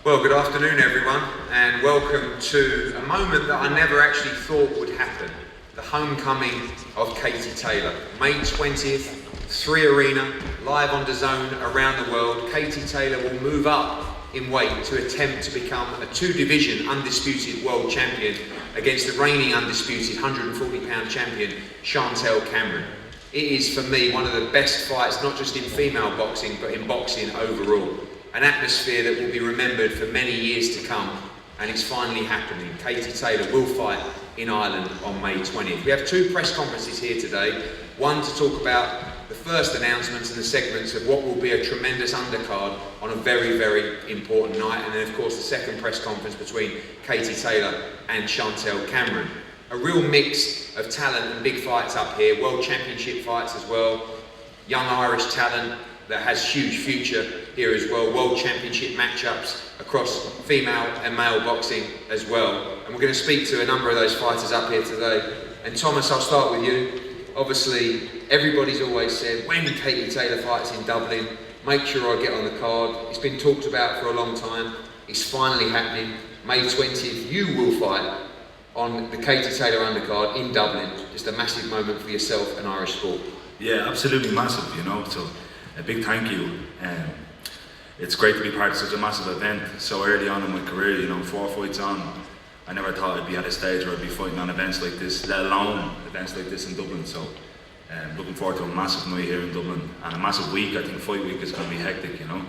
Well, good afternoon everyone, and welcome to a moment that I never actually thought would happen. The homecoming of Katie Taylor. May 20th, 3 Arena, live on DAZN around the world. Katie Taylor will move up in weight to attempt to become a 2-division undisputed world champion against the reigning undisputed 140-pound champion, Chantel Cameron. It is, for me, one of the best fights, not just in female boxing, but in boxing overall. An atmosphere that will be remembered for many years to come, and it's finally happening. Katie Taylor will fight in Ireland on May 20th. We have 2 press conferences here today, one to talk about the first announcements and the segments of what will be a tremendous undercard on a very, very important night, and then of course the second press conference between Katie Taylor and Chantel Cameron. A real mix of talent and big fights up here, world championship fights as well, young Irish talent that has huge future here as well, world championship matchups across female and male boxing as well. And we're going to speak to a number of those fighters up here today. And Thomas, I'll start with you. Obviously, everybody's always said, when Katie Taylor fights in Dublin, make sure I get on the card. It's been talked about for a long time. It's finally happening. May 20th, you will fight on the Katie Taylor undercard in Dublin. Just a massive moment for yourself and Irish sport. Yeah, absolutely massive, you know, so a big thank you. It's great to be part of such a massive event so early on in my career, you know, 4 fights on. I never thought I'd be at a stage where I'd be fighting on events like this, let alone events like this in Dublin. So looking forward to a massive night here in Dublin and a massive week. I think fight week is going to be hectic, you know.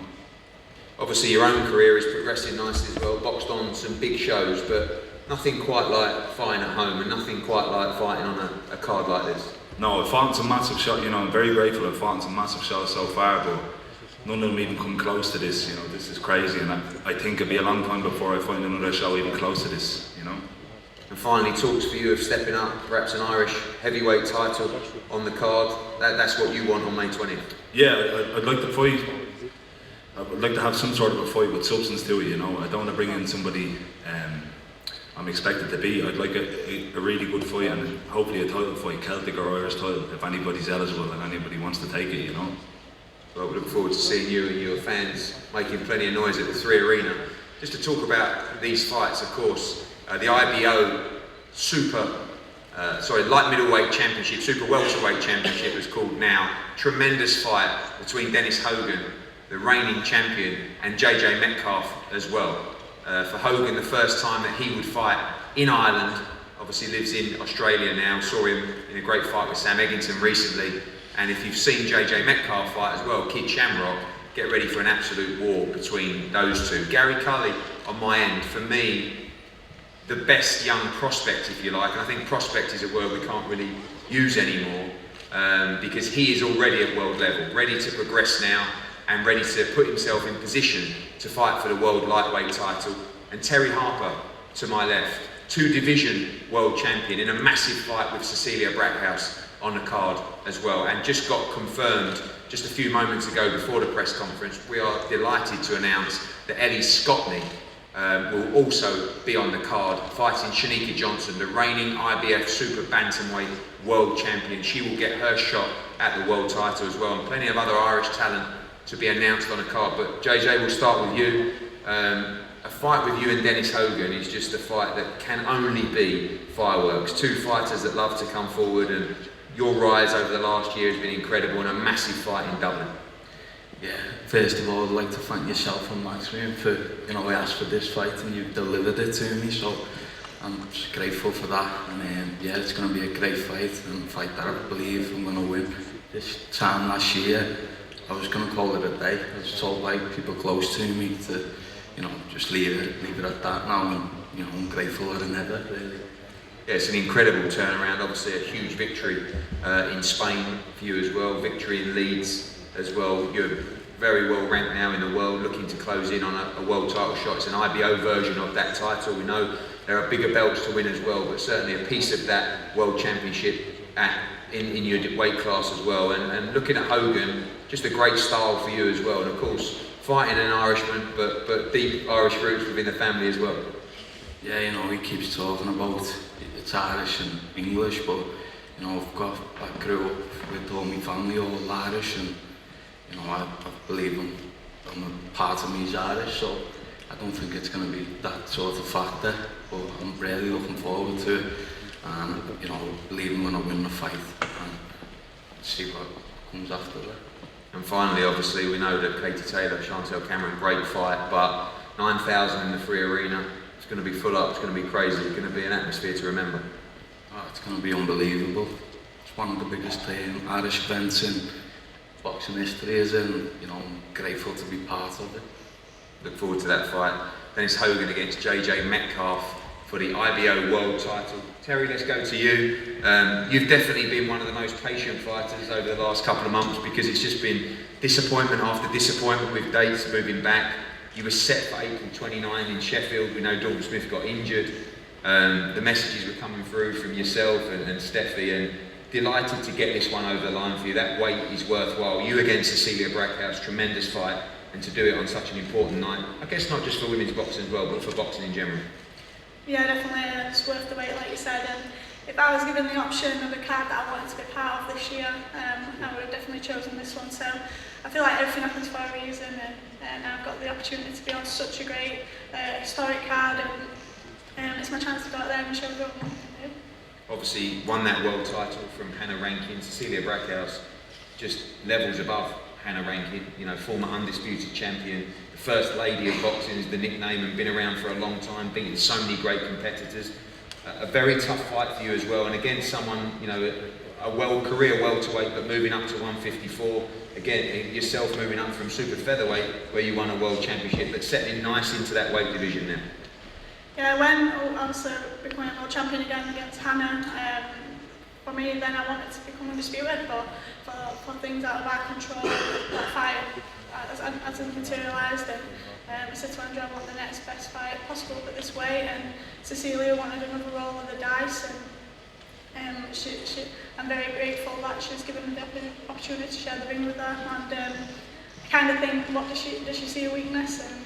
Obviously your own career is progressing nicely as well, boxed on some big shows, but nothing quite like fighting at home and nothing quite like fighting on a card like this. No, I've fought in some massive shots, you know, I'm very grateful I've fought in some massive shows so far, but none of them even come close to this, you know. This is crazy, and I think it'll be a long time before I find another show even close to this, you know. And finally, talks for you of stepping up, perhaps an Irish heavyweight title on the card. That's what you want on May 20th. Yeah, I'd like to fight. I'd like to have some sort of a fight with substance to it, you know. I don't want to bring in somebody I'm expected to be. I'd like a really good fight, and hopefully a title fight, Celtic or Irish title, if anybody's eligible and anybody wants to take it, you know. Well, we look forward to seeing you and your fans making plenty of noise at the 3 Arena. Just to talk about these fights, of course, the IBO light middleweight championship, super welterweight championship is called now. Tremendous fight between Dennis Hogan, the reigning champion, and JJ Metcalf as well. For Hogan, the first time that he would fight in Ireland, obviously lives in Australia now, saw him in a great fight with Sam Eggington recently, and if you've seen JJ Metcalf fight as well, Kid Shamrock, get ready for an absolute war between those two. Gary Cully, on my end, for me, the best young prospect, if you like, and I think prospect is a word we can't really use anymore, because he is already at world level, ready to progress now, and ready to put himself in position to fight for the world lightweight title. And Terry Harper, to my left, 2-division world champion in a massive fight with Cecilia Brackhouse on the card as well, and just got confirmed just a few moments ago before the press conference. We are delighted to announce that Ellie Scotney will also be on the card, fighting Shanika Johnson, the reigning IBF Super Bantamweight world champion. She will get her shot at the world title as well, and plenty of other Irish talent to be announced on a card. But JJ, we'll start with you. A fight with you and Dennis Hogan is just a fight that can only be fireworks. 2 fighters that love to come forward, and your rise over the last year has been incredible, and a massive fight in Dublin. Yeah, first of all, I'd like to thank yourself and Maximum for, you know, I asked for this fight and you've delivered it to me, so I'm just grateful for that. And yeah, it's going to be a great fight, and a fight that I believe I'm going to win. This time last year, I was going to call it a day. I was told by people close to me to, you know, just leave it at that now, and you know, I'm grateful than ever, really. Yeah, it's an incredible turnaround, obviously a huge victory in Spain for you as well, victory in Leeds as well. You're very well ranked now in the world, looking to close in on a world title shot. It's an IBO version of that title. We know there are bigger belts to win as well, but certainly a piece of that world championship in your weight class as well. And looking at Hogan, just a great style for you as well, and of course fighting an Irishman, but deep Irish roots within the family as well. Yeah, you know, he keeps talking about it's Irish and English, but you know, I grew up with all my family all Irish, and you know, I believe I'm a part of me is Irish, so I don't think it's going to be that sort of factor, but I'm really looking forward to it, and you know, believing when I win the fight and see what comes after that. And finally, obviously, we know that Katie Taylor, Chantel Cameron, great fight, but 9,000 in the free arena, it's going to be full up, it's going to be crazy, it's going to be an atmosphere to remember. Oh, it's going to be unbelievable. It's one of the biggest Irish events in boxing history, and you know, I'm grateful to be part of it. Look forward to that fight. Dennis Hogan against JJ Metcalf for the IBO World title. Terry, let's go to you. You've definitely been one of the most patient fighters over the last couple of months, because it's just been disappointment after disappointment with dates moving back. You were set for April 29 in Sheffield. We know Dalton Smith got injured. The messages were coming through from yourself and Steffi, and delighted to get this one over the line for you. That weight is worthwhile. You against Cecilia Brackhouse, tremendous fight, and to do it on such an important night. I guess not just for women's boxing as well, but for boxing in general. Yeah, definitely, it's worth the wait, like you said. And if I was given the option of a card that I wanted to be part of this year, I would have definitely chosen this one. So I feel like everything happens for a reason, and I've got the opportunity to be on such a great historic card, and it's my chance to go out there and show everyone what I can do. Obviously won that world title from Hannah Rankin. Cecilia Brackhouse just levels above Hannah Rankin, you know, former undisputed champion, the first lady of boxing is the nickname, and been around for a long time, beaten so many great competitors. A very tough fight for you as well, and again someone, you know, a career welterweight, but moving up to 154. Again, yourself moving up from super featherweight, where you won a world championship, but settling nice into that weight division now. Yeah, when obviously becoming a world champion again against Hannah, for me then I wanted to become undisputed, but for things out of our control, that fight hasn't materialised, and I said to Andrew I want the next best fight possible at this weight, and Cecilia wanted another roll of the dice, and I'm very grateful that she was given the opportunity to share the ring with her, and I kind of think, what does she see a weakness, and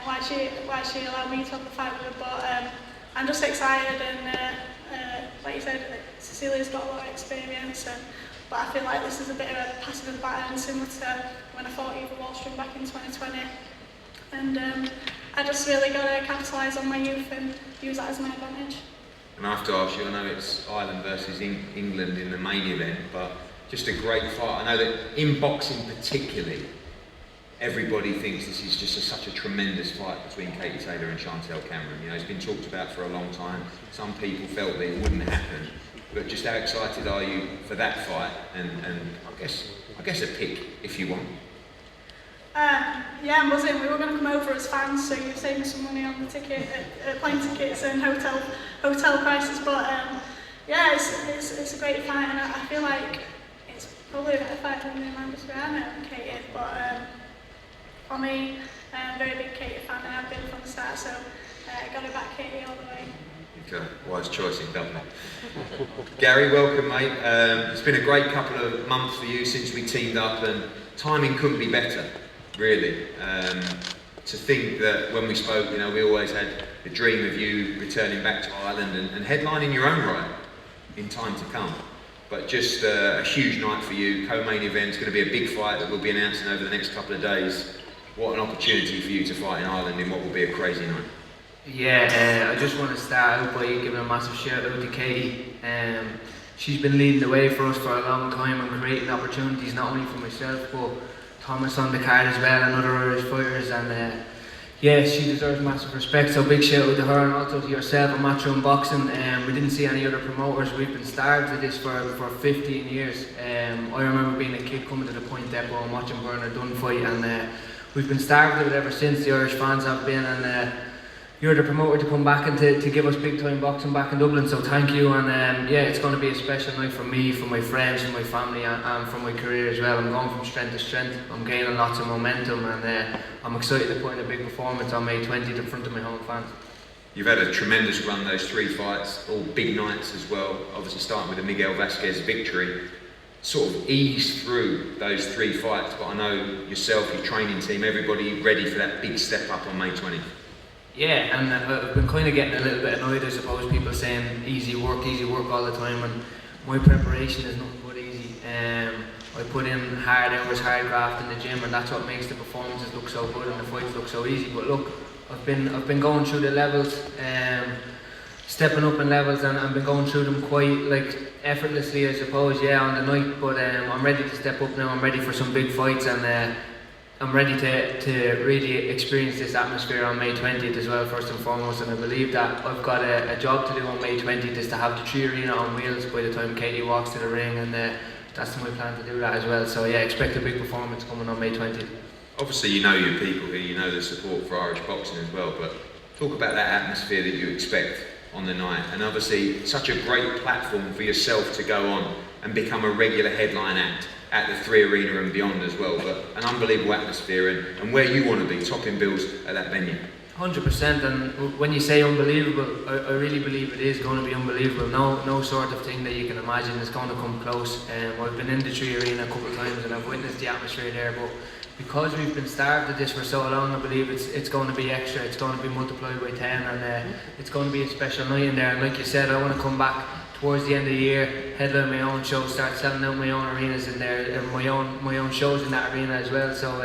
why she allowed me to have the fight with her, but I'm just excited, and like you said, Cecilia's got a lot of experience, but I feel like this is a bit of a passing of the baton, similar to when I fought Eva Wallstrom back in 2020, and I just really got to capitalise on my youth and use that as my advantage. And I have to ask you, I know it's Ireland versus England in the main event, but just a great fight. I know that in boxing particularly, everybody thinks this is just such a tremendous fight between Katie Taylor and Chantel Cameron. You know, it's been talked about for a long time. Some people felt that it wouldn't happen, but just how excited are you for that fight? And I guess a pick if you want. Yeah, I'm buzzing. We were going to come over as fans, so you're saving some money on the ticket, plane tickets and hotel prices. But yeah, it's a great fight, and I feel like it's probably a better fight than the Amanda Serrano and Katie. But for me, I'm a very big Katie fan, and I've been from the start, so I got to back Katie all the way. Okay, wise choice in Dublin. Gary, welcome, mate. It's been a great couple of months for you since we teamed up, and timing couldn't be better, really. To think that when we spoke, you know, we always had the dream of you returning back to Ireland and headlining your own right in time to come. But just a huge night for you. Co-main event, it's going to be a big fight that we'll be announcing over the next couple of days. What an opportunity for you to fight in Ireland in what will be a crazy night. Yeah, I just want to start out by giving a massive shout out to Katie. She's been leading the way for us for a long time and creating opportunities not only for myself but Thomas on the card as well and other Irish fighters, and yeah, she deserves massive respect, so big shout out to her and also to yourself and Matchroom Boxing. We didn't see any other promoters. We've been starved of this for 15 years. I remember being a kid coming to the Point Depot and watching Bernard Dunn fight, and we've been starved of it ever since. The Irish fans have been, and you're the promoter to come back and to give us big time boxing back in Dublin, so thank you. And yeah, it's going to be a special night for me, for my friends, for my family, and for my career as well. I'm going from strength to strength. I'm gaining lots of momentum, and I'm excited to put in a big performance on May 20th in front of my home fans. You've had a tremendous run, those 3 fights, all big nights as well. Obviously starting with the Miguel Vasquez victory, sort of eased through those 3 fights, but I know yourself, your training team, everybody ready for that big step up on May 20th. Yeah, and I've been kind of getting a little bit annoyed, I suppose, people saying easy work all the time, and my preparation is nothing but easy. I put in hard hours, hard graft in the gym, and that's what makes the performances look so good and the fights look so easy. But look, I've been going through the levels, stepping up in levels, and I've been going through them quite like effortlessly, I suppose. Yeah, on the night, but I'm ready to step up now. I'm ready for some big fights, and I'm ready to really experience this atmosphere on May 20th as well, first and foremost. And I believe that I've got a job to do on May 20th, is to have the 3 Arena on wheels by the time Katie walks to the ring, and that's my plan to do that as well. So yeah, expect a big performance coming on May 20th. Obviously, you know your people here, you know the support for Irish boxing as well, but talk about that atmosphere that you expect on the night, and obviously such a great platform for yourself to go on and become a regular headline act at the 3 Arena and beyond as well, but an unbelievable atmosphere and where you want to be, topping bills at that venue. 100%, and when you say unbelievable, I really believe it is going to be unbelievable. No sort of thing that you can imagine is going to come close. I've been in the 3 Arena a couple of times and I've witnessed the atmosphere there, but because we've been starved of this for so long, I believe it's going to be extra, it's going to be multiplied by 10, and it's going to be a special night in there. And like you said, I want to come back towards the end of the year, headline my own show, start selling out my own arenas in there, and my own shows in that arena as well. So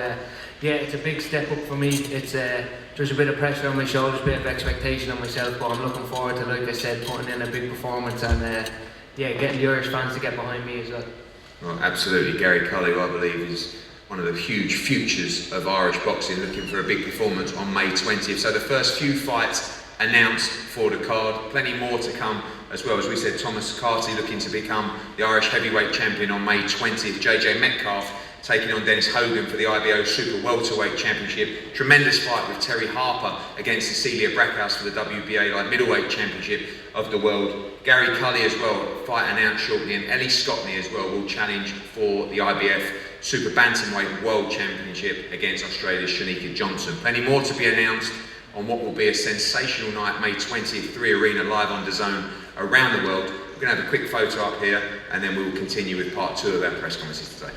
yeah, it's a big step up for me. It's there's a bit of pressure on my shoulders, a bit of expectation on myself, but I'm looking forward to, like I said, putting in a big performance, and yeah, getting the Irish fans to get behind me as well. Well, absolutely. Gary Cully, I believe, is one of the huge futures of Irish boxing, looking for a big performance on May 20th. So the first few fights announced for the card, plenty more to come as well. As we said, Thomas Carty looking to become the Irish heavyweight champion on May 20th. JJ Metcalf taking on Dennis Hogan for the IBO Super Welterweight Championship. Tremendous fight with Terry Harper against Cecilia Brackhouse for the WBA Light Middleweight Championship of the world. Gary Cully as well, fight announced shortly, and Ellie Scotney as well will challenge for the IBF Super Bantamweight World Championship against Australia's Shanika Johnson. Plenty more to be announced on what will be a sensational night, May 20th, 3 Arena, live on DAZN around the world. We're going to have a quick photo up here, and then we will continue with part 2 of our press conferences today.